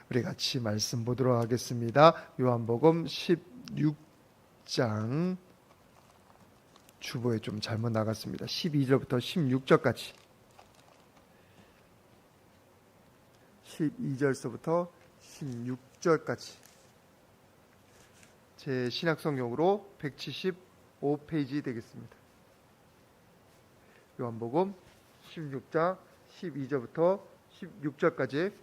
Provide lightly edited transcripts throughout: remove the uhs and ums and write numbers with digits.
우리 같이 말씀 보도록 하겠습니다. 요한복음 16장 주보에 좀 잘못 나갔습니다. 12절부터 16절까지 12절서부터 16절까지 제 신약성경으로 175페이지 되겠습니다. 요한복음 16장 12절부터 16절까지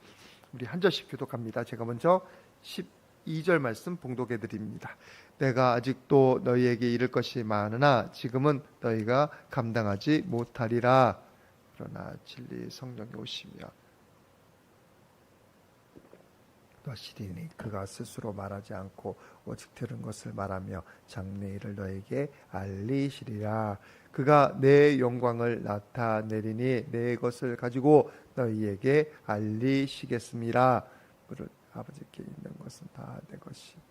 우리 한 절씩 교독합니다. 제가 먼저 12절 말씀 봉독해 드립니다. 내가 아직도 너희에게 이를 것이 많으나 지금은 너희가 감당하지 못하리라. 그러나 진리 성령이 오시며 너시리니 그가 스스로 말하지 않고 오직 들은 것을 말하며 장래일을 너에게 알리시리라. 그가 내 영광을 나타내리니 내 것을 가지고 너희에게 알리시겠습니다. 무릇 아버지께 있는 것은 다 내 것이고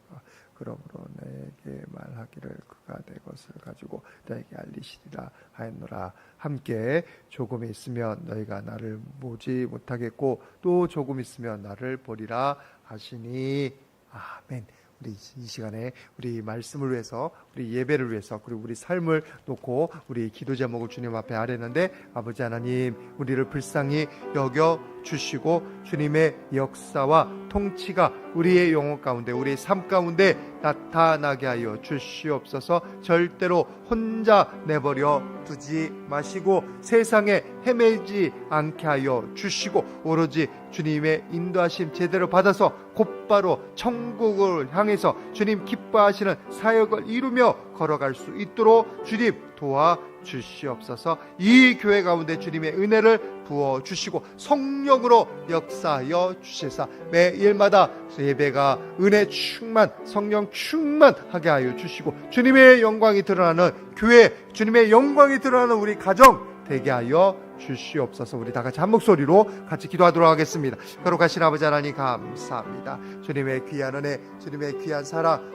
그러므로 너에게 말하기를 그가 내 것을 가지고 너에게 알리시리라 하였노라. 함께 조금 있으면 너희가 나를 보지 못하겠고 또 조금 있으면 나를 보리라 하시니. 아멘. 우리 이 시간에 우리 말씀을 위해서, 우리 예배를 위해서, 그리고 우리 삶을 놓고 우리 기도 제목을 주님 앞에 아뢰는데, 아버지 하나님, 우리를 불쌍히 여겨 주시고 주님의 역사와 통치가 우리의 영혼 가운데, 우리의 삶 가운데 나타나게 하여 주시옵소서. 절대로 혼자 내버려 두지 마시고 세상에 헤매지 않게 하여 주시고 오로지 주님의 인도하심 제대로 받아서 곧바로 천국을 향해서 주님 기뻐하시는 사역을 이루며 걸어갈 수 있도록 주님 도와주시옵소서. 이 교회 가운데 주님의 은혜를 부어주시고 성령으로 역사하여 주시사 매일마다 예배가 은혜 충만, 성령 충만하게 하여 주시고 주님의 영광이 드러나는 교회, 주님의 영광이 드러나는 우리 가정 되게 하여 주시옵소서. 우리 다 같이 한 목소리로 같이 기도하도록 하겠습니다. 거룩하신 아버지 하나님 감사합니다. 주님의 귀한 은혜, 주님의 귀한 사랑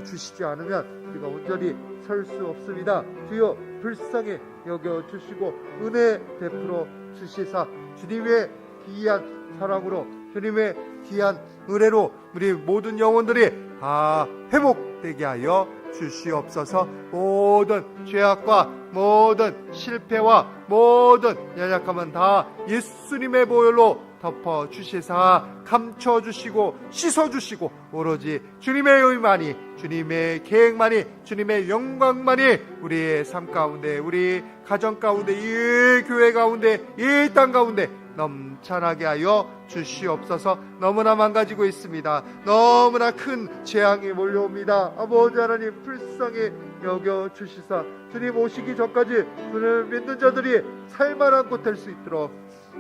주시지 않으면 우리가 온전히 설 수 없습니다. 주여 불쌍히 여겨 주시고 은혜 베풀어 주시사 주님의 귀한 사랑으로, 주님의 귀한 은혜로 우리 모든 영혼들이 다 회복되게 하여 주시옵소서. 모든 죄악과 모든 실패와 모든 연약함은 다 예수님의 보혈로 덮어 주시사 감춰 주시고 씻어 주시고 오로지 주님의 의만이, 주님의 계획만이, 주님의 영광만이 우리의 삶 가운데, 우리 가정 가운데, 이 교회 가운데, 이 땅 가운데 넘쳐나게 하여 주시옵소서. 너무나 망가지고 있습니다. 너무나 큰 재앙이 몰려옵니다. 아버지 하나님 불쌍히 여겨 주시사 주님 오시기 전까지 주님을 믿는 자들이 살만한 곳 될 수 있도록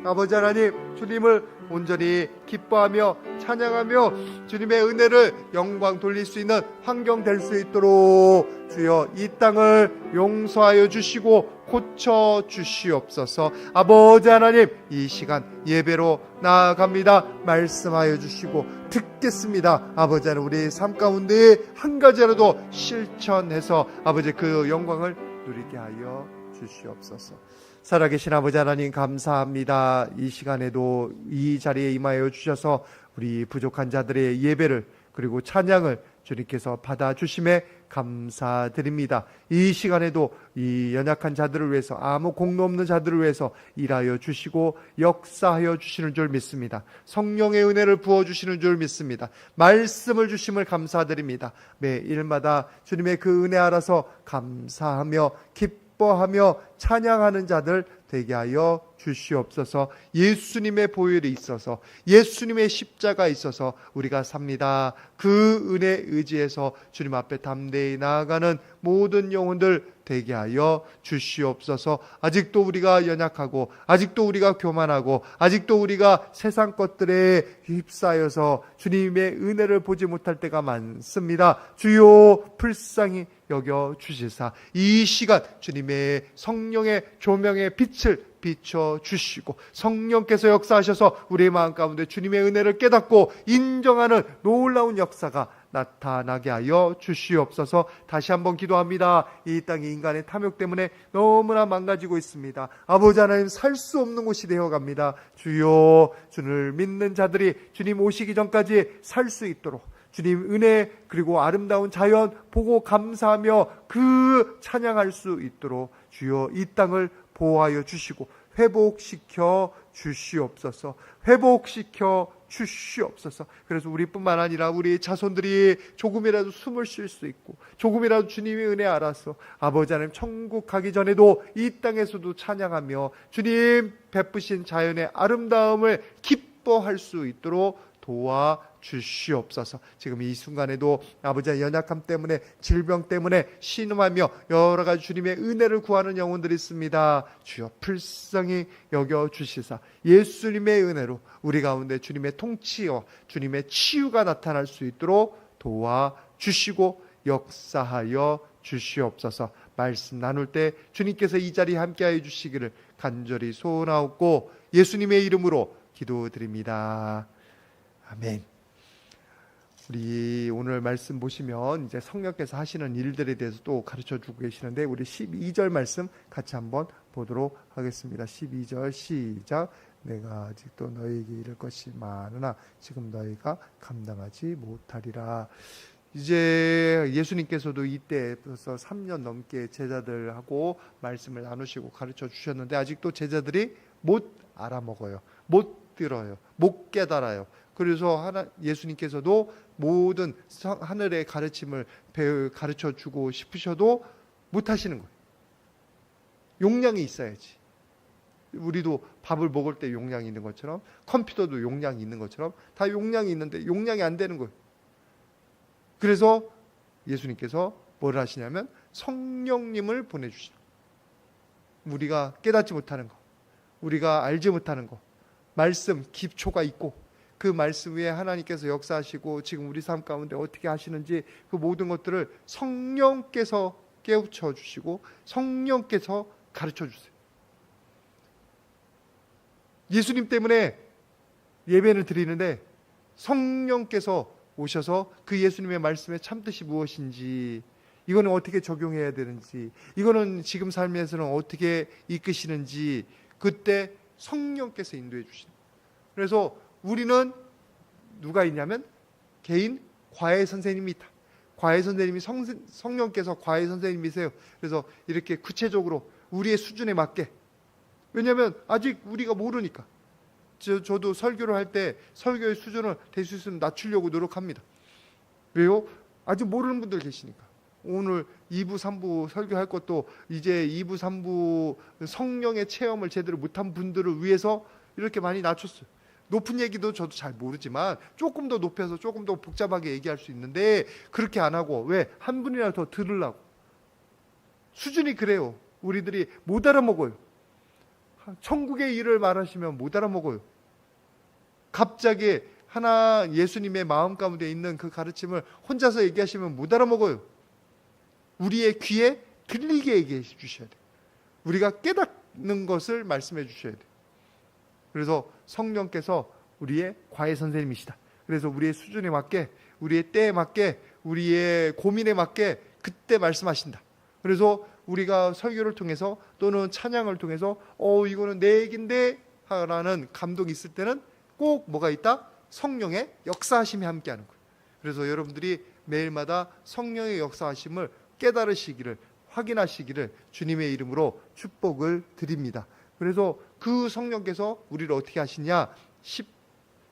아버지 하나님 주님을 온전히 기뻐하며 찬양하며 주님의 은혜를 영광 돌릴 수 있는 환경 될 수 있도록 주여 이 땅을 용서하여 주시고 고쳐 주시옵소서. 아버지 하나님 이 시간 예배로 나아갑니다. 말씀하여 주시고 듣겠습니다. 아버지 하나님 우리 삶 가운데 한 가지라도 실천해서 아버지 그 영광을 누리게 하여 주시옵소서. 살아계신 아버지 하나님 감사합니다. 이 시간에도 이 자리에 임하여 주셔서 우리 부족한 자들의 예배를 그리고 찬양을 주님께서 받아주심에 감사드립니다. 이 시간에도 이 연약한 자들을 위해서, 아무 공로 없는 자들을 위해서 일하여 주시고 역사하여 주시는 줄 믿습니다. 성령의 은혜를 부어주시는 줄 믿습니다. 말씀을 주심을 감사드립니다. 매일마다 주님의 그 은혜 알아서 감사하며 기뻐하며 찬양하는 자들 되게 하여 주시옵소서. 예수님의 보혈이 있어서, 예수님의 십자가 있어서 우리가 삽니다. 그 은혜 의지해서 주님 앞에 담대히 나아가는 모든 영혼들 되게 하여 주시옵소서. 아직도 우리가 연약하고, 아직도 우리가 교만하고, 아직도 우리가 세상 것들에 휩싸여서 주님의 은혜를 보지 못할 때가 많습니다. 주여 불쌍히 여겨 주시사 이 시간 주님의 성령의 조명의 빛을 비춰 주시고 성령께서 역사하셔서 우리의 마음 가운데 주님의 은혜를 깨닫고 인정하는 놀라운 역사가 나타나게 하여 주시옵소서. 다시 한번 기도합니다. 이 땅이 인간의 탐욕 때문에 너무나 망가지고 있습니다. 아버지 하나님, 살 수 없는 곳이 되어갑니다. 주여, 주를 믿는 자들이 주님 오시기 전까지 살 수 있도록 주님 은혜 그리고 아름다운 자연 보고 감사하며 그 찬양할 수 있도록 주여 이 땅을 보호하여 주시고 회복시켜 주시옵소서. 회복시켜 주시옵소서. 그래서 우리뿐만 아니라 우리 자손들이 조금이라도 숨을 쉴 수 있고 조금이라도 주님의 은혜 알아서 아버지 하나님 천국 가기 전에도 이 땅에서도 찬양하며 주님 베푸신 자연의 아름다움을 기뻐할 수 있도록 도와 주시옵소서. 지금 이 순간에도 아버지의 연약함 때문에 질병 때문에 신음하며 여러 가지 주님의 은혜를 구하는 영혼들이 있습니다. 주여 불쌍히 여겨 주시사 예수님의 은혜로 우리 가운데 주님의 통치와 주님의 치유가 나타날 수 있도록 도와 주시고 역사하여 주시옵소서. 말씀 나눌 때 주님께서 이 자리에 함께하여 주시기를 간절히 소원하옵고 예수님의 이름으로 기도드립니다. 아멘. 우리 오늘 말씀 보시면 이제 성령께서 하시는 일들에 대해서 또 가르쳐 주고 계시는데 우리 12절 말씀 같이 한번 보도록 하겠습니다. 12절 시작. 내가 아직도 너희에게 이를 것이 많으나 지금 너희가 감당하지 못하리라. 이제 예수님께서도 이때 벌써 3년 넘게 제자들하고 말씀을 나누시고 가르쳐 주셨는데 아직도 제자들이 못 알아먹어요. 못 들어요. 못 깨달아요. 그래서 예수님께서도 모든 하늘의 가르침을 가르쳐 주고 싶으셔도 못 하시는 거예요. 용량이 있어야지. 우리도 밥을 먹을 때 용량이 있는 것처럼 컴퓨터도 용량이 있는 것처럼 다 용량이 있는데 용량이 안 되는 거예요. 그래서 예수님께서 뭘 하시냐면 성령님을 보내주시는 거예요. 우리가 깨닫지 못하는 거, 우리가 알지 못하는 거, 말씀 기초가 있고 그 말씀 위에 하나님께서 역사하시고 지금 우리 삶 가운데 어떻게 하시는지 그 모든 것들을 성령께서 깨우쳐 주시고 성령께서 가르쳐 주세요. 예수님 때문에 예배를 드리는데 성령께서 오셔서 그 예수님의 말씀의 참뜻이 무엇인지, 이거는 어떻게 적용해야 되는지, 이거는 지금 삶에서는 어떻게 이끄시는지 그때 성령께서 인도해 주시는 거예요. 그래서 우리는 누가 있냐면 개인 과외 선생님이 있다. 과외 선생님이 성령께서 과외 선생님이세요. 그래서 이렇게 구체적으로 우리의 수준에 맞게, 왜냐하면 아직 우리가 모르니까. 저도 설교를 할 때 설교의 수준을 될 수 있으면 낮추려고 노력합니다. 왜요? 아직 모르는 분들 계시니까. 오늘 2부 3부 설교할 것도 이제 2부 3부 성령의 체험을 제대로 못한 분들을 위해서 이렇게 많이 낮췄어요. 높은 얘기도 저도 잘 모르지만 조금 더 높여서 조금 더 복잡하게 얘기할 수 있는데 그렇게 안 하고, 왜? 한 분이라도 더 들으려고. 수준이 그래요. 우리들이 못 알아먹어요. 천국의 일을 말하시면 못 알아먹어요. 갑자기 하나 예수님의 마음 가운데 있는 그 가르침을 혼자서 얘기하시면 못 알아먹어요. 우리의 귀에 들리게 얘기해 주셔야 돼요. 우리가 깨닫는 것을 말씀해 주셔야 돼요. 그래서 성령께서 우리의 과외 선생님이시다. 그래서 우리의 수준에 맞게, 우리의 때에 맞게, 우리의 고민에 맞게 그때 말씀하신다. 그래서 우리가 설교를 통해서 또는 찬양을 통해서 이거는 내 얘기인데 라는 감동이 있을 때는 꼭 뭐가 있다? 성령의 역사하심이 함께하는 거예요. 그래서 여러분들이 매일마다 성령의 역사하심을 깨달으시기를, 확인하시기를 주님의 이름으로 축복을 드립니다. 그래서 그 성령께서 우리를 어떻게 하시냐?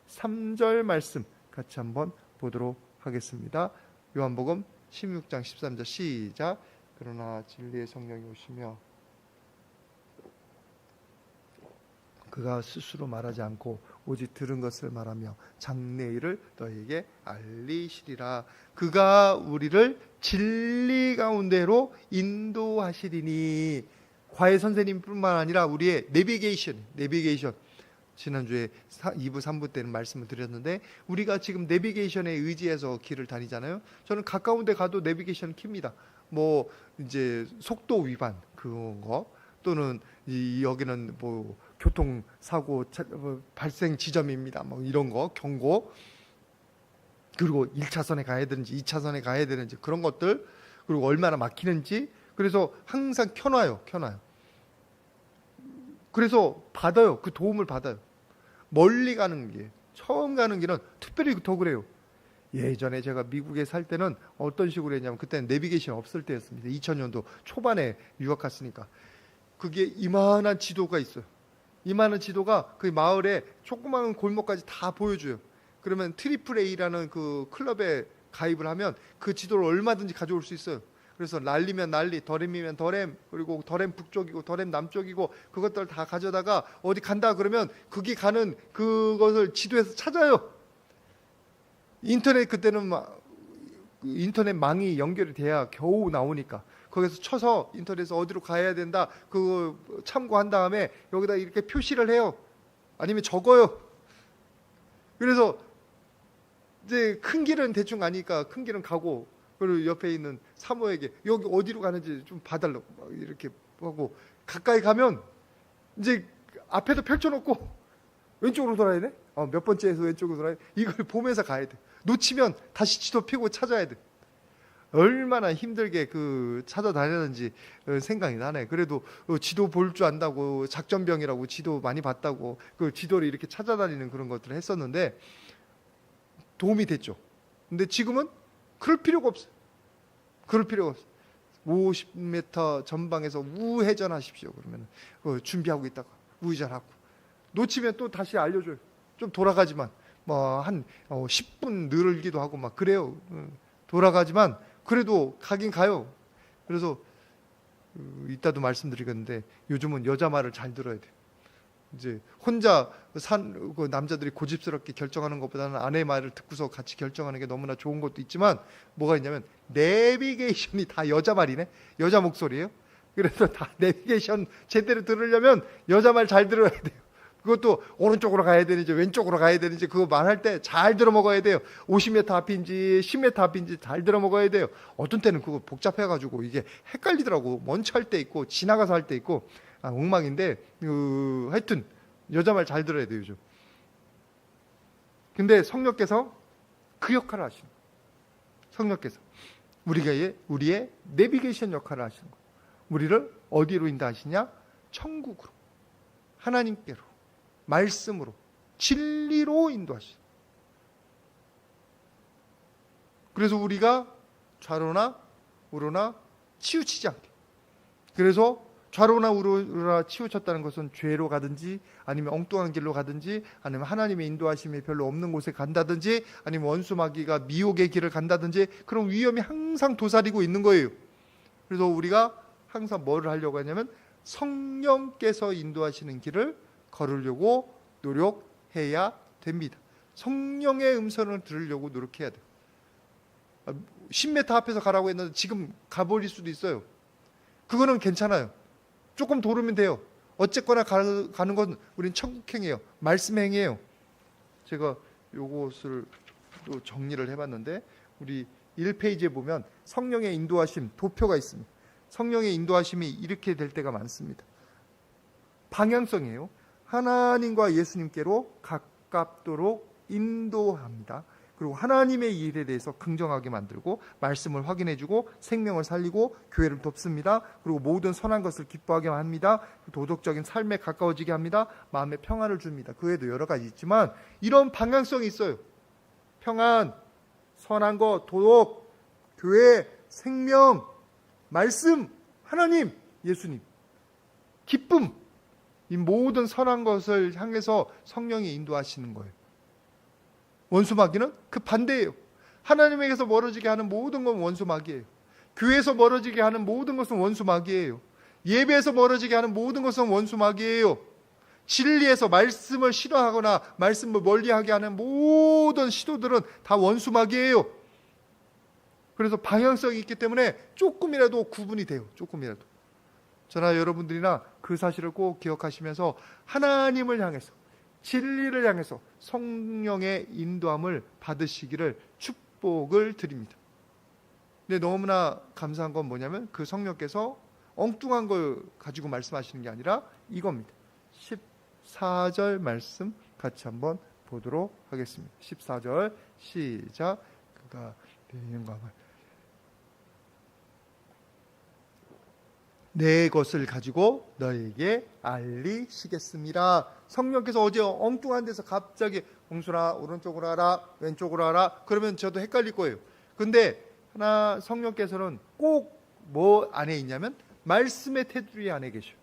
13절 말씀 같이 한번 보도록 하겠습니다. 요한복음 16장 13절 시작. 그러나 진리의 성령이 오시며 그가 스스로 말하지 않고 오직 들은 것을 말하며 장래일을 너희에게 알리시리라. 그가 우리를 진리 가운데로 인도하시리니. 과외 선생님뿐만 아니라 우리의 내비게이션. 지난주에 2부 3부 때는 말씀을 드렸는데 우리가 지금 내비게이션에 의지해서 길을 다니잖아요. 저는 가까운 데 가도 내비게이션 킵니다. 뭐 이제 속도 위반 그런 거, 또는 여기는 뭐 교통사고 발생 지점입니다. 뭐 이런 거 경고. 그리고 1차선에 가야 되는지 2차선에 가야 되는지 그런 것들, 그리고 얼마나 막히는지, 그래서 항상 켜놔요. 그래서 받아요. 그 도움을 받아요. 멀리 가는 길, 처음 가는 길은 특별히 더 그래요. 예전에 제가 미국에 살 때는 어떤 식으로 했냐면, 그때는 내비게이션 없을 때였습니다. 2000년도 초반에 유학 갔으니까. 그게 이만한 지도가 있어요. 이만한 지도가 그 마을에 조그마한 골목까지 다 보여줘요. 그러면 트리플 A라는 그 클럽에 가입을 하면 그 지도를 얼마든지 가져올 수 있어요. 그래서 랄리면 랄리, 더렘이면 더렘, 그리고 더렘 북쪽이고 더렘 남쪽이고 그것들 다 가져다가 어디 간다 그러면 거기 가는 그것을 지도에서 찾아요. 인터넷, 그때는 인터넷 망이 연결이 돼야 겨우 나오니까 거기서 쳐서 인터넷에서 어디로 가야 된다 그거 참고한 다음에 여기다 이렇게 표시를 해요. 아니면 적어요. 그래서 이제 큰 길은 대충 아니까 큰 길은 가고, 그리고 옆에 있는 사모에게 여기 어디로 가는지 좀 봐달라고 이렇게 하고, 가까이 가면 이제 앞에도 펼쳐놓고 왼쪽으로 돌아야 돼? 몇 번째에서 왼쪽으로 돌아야 돼? 이걸 보면서 가야 돼. 놓치면 다시 지도 펴고 찾아야 돼. 얼마나 힘들게 그 찾아다녔는지 생각이 나네. 그래도 지도 볼 줄 안다고, 작전병이라고 지도 많이 봤다고 그 지도를 이렇게 찾아다니는 그런 것들을 했었는데 도움이 됐죠. 근데 지금은 그럴 필요가 없어요. 그럴 필요가 없어요. 50m 전방에서 우회전하십시오. 그러면 준비하고 있다가 우회전하고, 놓치면 또 다시 알려줘요. 좀 돌아가지만 뭐 한 10분 늘기도 하고 막 그래요. 돌아가지만 그래도 가긴 가요. 그래서 이따도 말씀드리겠는데 요즘은 여자 말을 잘 들어야 돼요. 이제 혼자 그 남자들이 고집스럽게 결정하는 것보다는 아내 말을 듣고서 같이 결정하는 게 너무나 좋은 것도 있지만, 뭐가 있냐면 내비게이션이 다 여자 말이네. 여자 목소리예요. 그래서 다 내비게이션 제대로 들으려면 여자 말 잘 들어야 돼요. 그것도 오른쪽으로 가야 되는지 왼쪽으로 가야 되는지 그거 말할 때 잘 들어 먹어야 돼요. 50m 앞인지 10m 앞인지 잘 들어 먹어야 돼요. 어떤 때는 그거 복잡해가지고 이게 헷갈리더라고. 먼저 할 때 있고 지나가서 할 때 있고 엉망인데, 하여튼 여자 말 잘 들어야 돼요 요즘. 근데 성령께서 그 역할을 하시는 거예요. 성령께서 우리의 내비게이션 역할을 하시는 거예요. 우리를 어디로 인도하시냐? 천국으로, 하나님께로, 말씀으로, 진리로 인도하시죠. 그래서 우리가 좌로나 우로나 치우치지 않게. 그래서 좌로나 우로나 치우쳤다는 것은 죄로 가든지, 아니면 엉뚱한 길로 가든지, 아니면 하나님의 인도하심이 별로 없는 곳에 간다든지, 아니면 원수 마귀가 미혹의 길을 간다든지, 그런 위험이 항상 도사리고 있는 거예요. 그래서 우리가 항상 뭐를 하려고 하냐면 성령께서 인도하시는 길을 걸으려고 노력해야 됩니다. 성령의 음성을 들으려고 노력해야 돼요. 10m 앞에서 가라고 했는데 지금 가버릴 수도 있어요. 그거는 괜찮아요. 조금 도르면 돼요. 어쨌거나 가는 건 우린 천국행이에요. 말씀행이에요. 제가 요것을 또 정리를 해봤는데, 우리 1페이지에 보면 성령의 인도하심 도표가 있습니다. 성령의 인도하심이 이렇게 될 때가 많습니다. 방향성이에요. 하나님과 예수님께로 가깝도록 인도합니다. 그리고 하나님의 일에 대해서 긍정하게 만들고, 말씀을 확인해주고, 생명을 살리고, 교회를 돕습니다. 그리고 모든 선한 것을 기뻐하게 합니다. 도덕적인 삶에 가까워지게 합니다. 마음의 평안을 줍니다. 그 외에도 여러 가지 있지만 이런 방향성이 있어요. 평안, 선한 것, 도덕, 교회, 생명, 말씀, 하나님, 예수님, 기쁨, 이 모든 선한 것을 향해서 성령이 인도하시는 거예요. 원수마귀는 그 반대예요. 하나님에게서 멀어지게 하는 모든 건 원수마귀예요. 교회에서 멀어지게 하는 모든 것은 원수마귀예요. 예배에서 멀어지게 하는 모든 것은 원수마귀예요. 진리에서 말씀을 싫어하거나 말씀을 멀리하게 하는 모든 시도들은 다 원수마귀예요. 그래서 방향성이 있기 때문에 조금이라도 구분이 돼요. 조금이라도. 저나 여러분들이나 그 사실을 꼭 기억하시면서 하나님을 향해서, 진리를 향해서 성령의 인도함을 받으시기를 축복을 드립니다. 근데 너무나 감사한 건 뭐냐면 그 성령께서 엉뚱한 걸 가지고 말씀하시는 게 아니라 이겁니다. 14절 말씀 같이 한번 보도록 하겠습니다. 14절 시작. 그가 내 영광을 내 것을 가지고 너에게 알리시겠습니다. 성령께서 어제 엉뚱한 데서 갑자기 홍순아 오른쪽으로 하라 왼쪽으로 하라 그러면 저도 헷갈릴 거예요. 근데 하나 성령께서는 꼭 뭐 안에 있냐면 말씀의 테두리 안에 계셔요.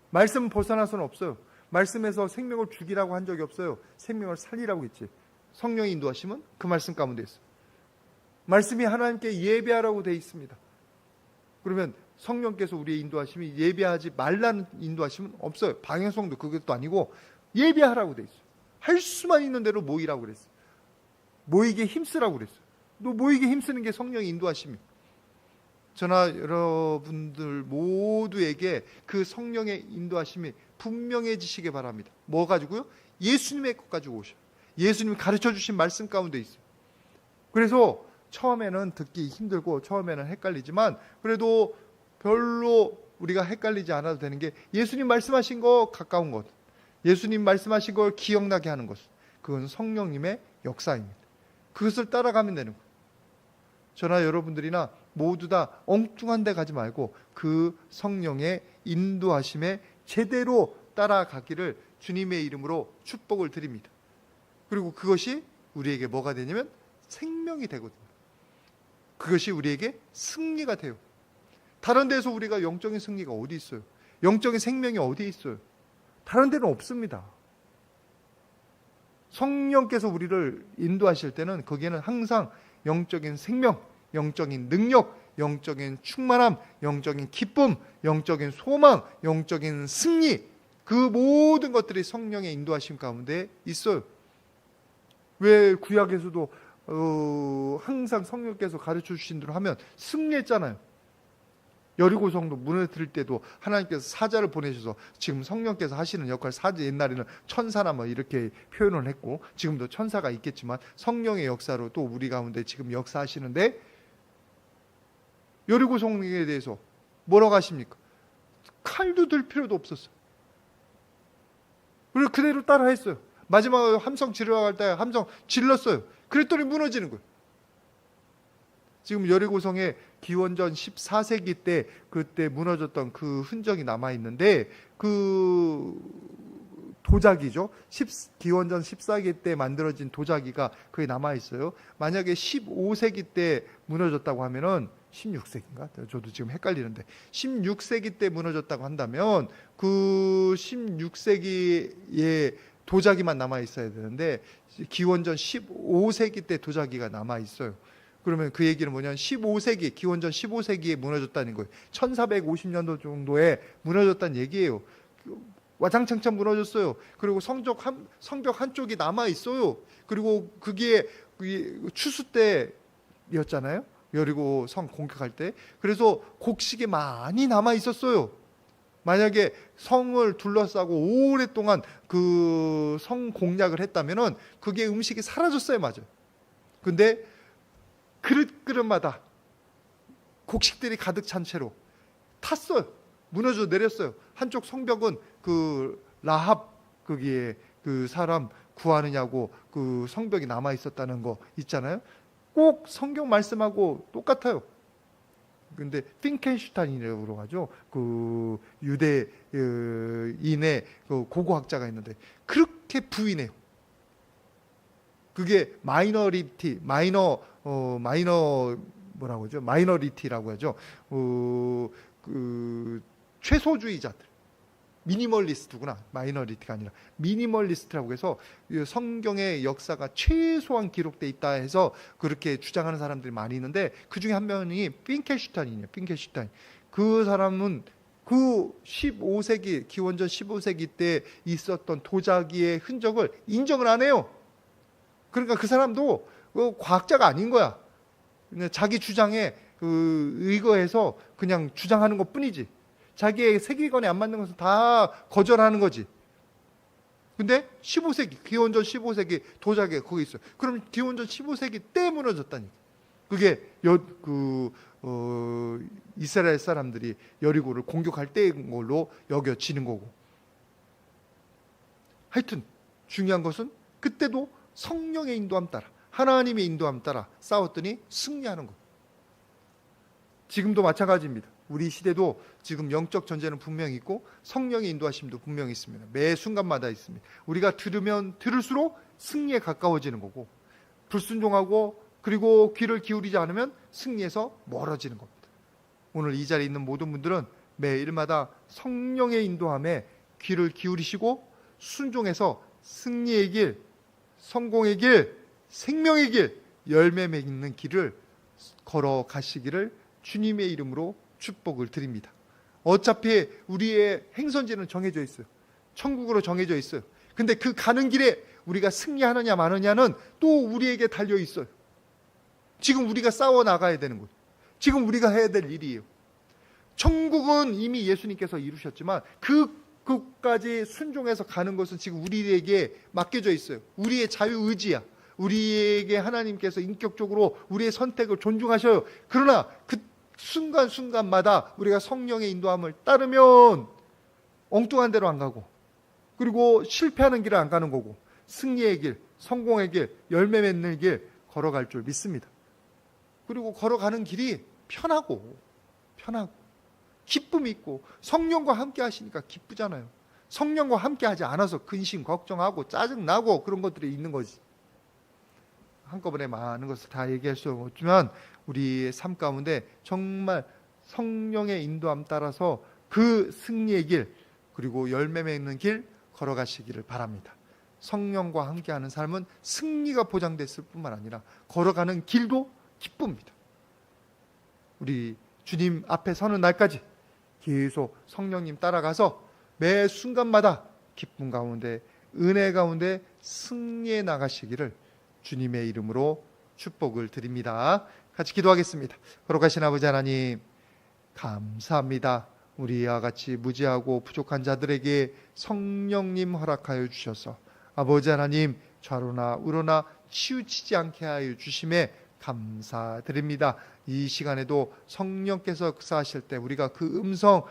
말씀은 벗어나서는 없어요. 말씀에서 생명을 죽이라고 한 적이 없어요. 생명을 살리라고 했지. 성령의 인도하심은 그 말씀 가운데 있어요. 말씀이 하나님께 예배하라고 되어 있습니다. 그러면 성령께서 우리의 인도하심이 예배하지 말라는 인도하심은 없어요. 방향성도 그것도 아니고 예배하라고 되어 있어요. 할 수만 있는 대로 모이라고 그랬어요. 모이게 힘쓰라고 그랬어요. 또 모이게 힘쓰는 게 성령의 인도하심이에요. 저나 여러분들 모두에게 그 성령의 인도하심이 분명해지시기 바랍니다. 뭐 가지고요? 예수님의 것 가지고 오셔요. 예수님이 가르쳐 주신 말씀 가운데 있어요. 그래서 처음에는 듣기 힘들고 처음에는 헷갈리지만 그래도 별로 우리가 헷갈리지 않아도 되는 게 예수님 말씀하신 거 가까운 것, 예수님 말씀하신 걸 기억나게 하는 것, 그건 성령님의 역사입니다. 그것을 따라가면 되는 거예요. 저나 여러분들이나 모두 다 엉뚱한 데 가지 말고 그 성령의 인도하심에 제대로 따라가기를 주님의 이름으로 축복을 드립니다. 그리고 그것이 우리에게 뭐가 되냐면 생명이 되거든요. 그것이 우리에게 승리가 돼요. 다른 데서 우리가 영적인 승리가 어디 있어요? 영적인 생명이 어디 있어요? 다른 데는 없습니다. 성령께서 우리를 인도하실 때는 거기에는 항상 영적인 생명, 영적인 능력, 영적인 충만함, 영적인 기쁨, 영적인 소망, 영적인 승리, 그 모든 것들이 성령의 인도하심 가운데 있어요. 왜 구약에서도 항상 성령께서 가르쳐 주신 대로 하면 승리했잖아요. 여리고성도 무너뜨릴 때도 하나님께서 사자를 보내셔서 지금 성령께서 하시는 역할, 사자 옛날에는 천사나 뭐 이렇게 표현을 했고 지금도 천사가 있겠지만 성령의 역사로 또 우리 가운데 지금 역사하시는데 여리고성에 대해서 뭐라고 하십니까? 칼도 들 필요도 없었어요. 그리고 그대로 따라 했어요. 마지막에 함성 지르러 갈 때 함성 질렀어요. 그랬더니 무너지는 거예요. 지금 여리고성에 기원전 14세기 때 그때 무너졌던 그 흔적이 남아 있는데 그 도자기죠. 기원전 14세기 때 만들어진 도자기가 거기 남아 있어요. 만약에 15세기 때 무너졌다고 하면은 16세기인가? 저도 지금 헷갈리는데 16세기 때 무너졌다고 한다면 그 16세기의 도자기만 남아 있어야 되는데 기원전 15세기 때 도자기가 남아 있어요. 그러면 그 얘기는 뭐냐면 15세기, 기원전 15세기에 무너졌다는 거예요. 1450년도 정도에 무너졌다는 얘기예요. 와장창창 무너졌어요. 그리고 성벽 한쪽이 남아 있어요. 그리고 그게 추수 때였잖아요. 여리고 성 공격할 때. 그래서 곡식이 많이 남아 있었어요. 만약에 성을 둘러싸고 오랫동안 그 성 공략을 했다면은 그게 음식이 사라졌어요, 맞아요. 근데 그릇마다 곡식들이 가득 찬 채로 탔어요. 무너져 내렸어요. 한쪽 성벽은 그 라합 거기에 그 사람 구하느냐고 그 성벽이 남아 있었다는 거 있잖아요. 꼭 성경 말씀하고 똑같아요. 근데 핑켄슈타인이라고 하죠. 그 유대인의 그 고고학자가 있는데 그렇게 부인해요. 그게 마이너리티, 뭐라고 하죠? 마이너리티라고 하죠. 그 최소주의자들. 미니멀리스트구나. 마이너리티가 아니라 미니멀리스트라고 해서 성경의 역사가 최소한 기록돼 있다 해서 그렇게 주장하는 사람들이 많이 있는데 그 중에 한 명이 핑켄슈타인이에요. 핑켄슈타인. 그 사람은 그 15세기 기원전 15세기 때 있었던 도자기의 흔적을 인정을 안 해요. 그러니까 그 사람도 과학자가 아닌 거야. 자기 주장에 의거해서 그냥 주장하는 것 뿐이지. 자기의 세계관에 안 맞는 것은 다 거절하는 거지. 근데 15세기, 기원전 15세기 도자기가 거기 있어요. 그럼 기원전 15세기 때 무너졌다니까. 그게 이스라엘 사람들이 여리고를 공격할 때인 걸로 여겨지는 거고. 하여튼 중요한 것은 그때도 성령의 인도함 따라, 하나님의 인도함 따라 싸웠더니 승리하는 것. 지금도 마찬가지입니다. 우리 시대도 지금 영적 전쟁은 분명히 있고 성령의 인도하심도 분명히 있습니다. 매 순간마다 있습니다. 우리가 들으면 들을수록 승리에 가까워지는 거고, 불순종하고 그리고 귀를 기울이지 않으면 승리에서 멀어지는 겁니다. 오늘 이 자리에 있는 모든 분들은 매일마다 성령의 인도함에 귀를 기울이시고 순종해서 승리의 길, 성공의 길, 생명의 길, 열매 맺는 길을 걸어가시기를 주님의 이름으로 축복을 드립니다. 어차피 우리의 행선지는 정해져 있어요. 천국으로 정해져 있어요. 근데 그 가는 길에 우리가 승리하느냐 마느냐는 또 우리에게 달려 있어요. 지금 우리가 싸워 나가야 되는 거예요. 지금 우리가 해야 될 일이에요. 천국은 이미 예수님께서 이루셨지만 그까지 순종해서 가는 것은 지금 우리에게 맡겨져 있어요. 우리의 자유의지야. 우리에게 하나님께서 인격적으로 우리의 선택을 존중하셔요. 그러나 그 순간순간마다 우리가 성령의 인도함을 따르면 엉뚱한 데로 안 가고, 그리고 실패하는 길을 안 가는 거고, 승리의 길, 성공의 길, 열매 맺는 길 걸어갈 줄 믿습니다. 그리고 걸어가는 길이 편하고 기쁨이 있고, 성령과 함께 하시니까 기쁘잖아요. 성령과 함께 하지 않아서 근심, 걱정하고 짜증나고 그런 것들이 있는 거지. 한꺼번에 많은 것을 다 얘기할 수 없지만 우리의 삶 가운데 정말 성령의 인도함 따라서 그 승리의 길, 그리고 열매 맺는 길 걸어가시기를 바랍니다. 성령과 함께하는 삶은 승리가 보장됐을 뿐만 아니라 걸어가는 길도 기쁩니다. 우리 주님 앞에 서는 날까지 계속 성령님 따라가서 매 순간마다 기쁨 가운데, 은혜 가운데 승리해 나가시기를 주님의 이름으로 축복을 드립니다. 같이 기도하겠습니다. 거룩하신 아버지 하나님, 감사합니다. 우리와 같이 무지하고 부족한 자들에게 성령님 허락하여 주셔서 아버지 하나님, 좌로나 우로나 치우치지 않게 하여 주심에 감사드립니다. 이 시간에도 성령께서 역사하실 때 우리가 그 음성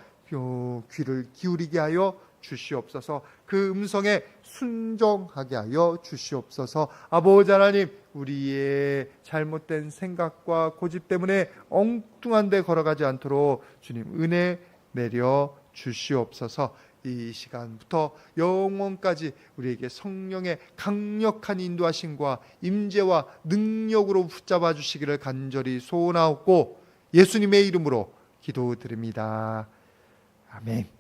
귀를 기울이게 하여 주시옵소서. 그 음성에 순종하게 하여 주시옵소서. 아버지 하나님, 우리의 잘못된 생각과 고집 때문에 엉뚱한 데 걸어가지 않도록 주님 은혜 내려 주시옵소서. 이 시간부터 영원까지 우리에게 성령의 강력한 인도하심과 임재와 능력으로 붙잡아 주시기를 간절히 소원하옵고 예수님의 이름으로 기도드립니다. 아멘.